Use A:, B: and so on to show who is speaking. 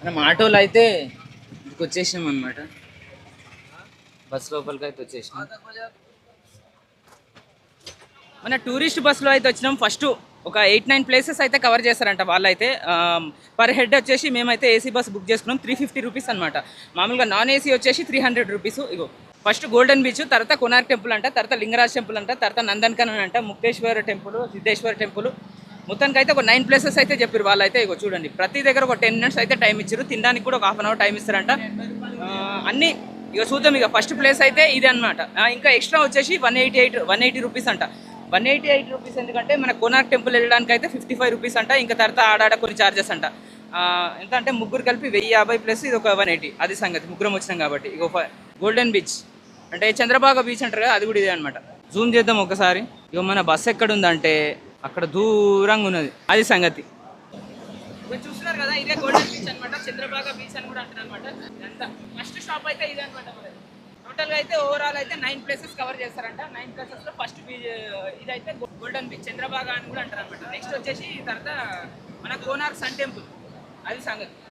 A: మనం ఆటోలో అయితే ఇక్కడికి వచ్చేసినాం అనమాట. బస్ లోపలికి అయితే వచ్చేసినాం. మన టూరిస్ట్ బస్సులో అయితే వచ్చినాం. ఫస్ట్ ఒక 8-9 ప్లేసెస్ అయితే కవర్ చేస్తారంట వాళ్ళైతే. పర్ హెడ్ వచ్చేసి మేమైతే ఏసీ బస్ బుక్ చేసుకున్నాం 350 రూపీస్ అనమాట. మామూలుగా నాన్ ఏసీ వచ్చేసి 300 రూపీస్. ఇగో ఫస్ట్ గోల్డెన్ బీచ్, తర్వాత కొనార్క్ టెంపుల్ అంట, తర్వాత లింగరాజ్ టెంపుల్ అంట, తర్వాత నందన్కనన్ అంట, ముక్తేశ్వర టెంపుల్, సిద్ధేశ్వర టెంపుల్. మొత్తానికి అయితే ఒక 9 ప్లేసెస్ అయితే చెప్పారు వాళ్ళైతే. ఇగో చూడండి, ప్రతి దగ్గర ఒక 10 మినిట్స్ అయితే టైం ఇచ్చారు. తినడానికి కూడా ఒక హాఫ్ అన్ అవర్ టైం ఇస్తారంట. అన్నీ ఇక చూద్దాం. ఇక ఫస్ట్ ప్లేస్ అయితే ఇదే అనమాట. ఇంకా ఎక్స్ట్రా వచ్చేసి 180 రూపీస్ అంట. 188 రూపీస్ ఎందుకంటే మన కోనార్క్ టెంపుల్ వెళ్ళడానికి అయితే 55 రూపీస్ అంట. ఇంకా తర్వాత ఆడాడ కొన్ని ఛార్జెస్ అంట. ఎంత అంటే ముగ్గురు కలిపి 1050 ప్లస్ ఇది ఒక 180. అది సంగతి, ముగ్గురం వచ్చినాం కాబట్టి. ఇక గోల్డెన్ బీచ్ అంటే చంద్రబాగా బీచ్ అంటారు కదా, అది కూడా ఇదే అనమాట. జూమ్ చేద్దాం ఒకసారి. ఇక మన బస్ ఎక్కడ ఉందంటే అక్కడ దూరంగా ఉన్నది, అది సంగతి. మీరు చూస్తున్నారు కదా, ఇదే గోల్డెన్ బీచ్ అనమాట. చంద్రబాగా బీచ్ అని కూడా అంటారు అనమాట. ఇదంతా ఫస్ట్ స్టాప్ అయితే ఇదే అనమాట. టోటల్గా అయితే ఓవరాల్ అయితే 9 ప్లేసెస్ కవర్ చేస్తారంట. 9 ప్లేసెస్లో ఫస్ట్ బీచ్ ఇదైతే గోల్డెన్ బీచ్, చంద్రబాగా అని కూడా అంటారు అనమాట. నెక్స్ట్ వచ్చేసి తర్వాత మన కోనార్క్ సన్ టెంపుల్, అది సంగతి.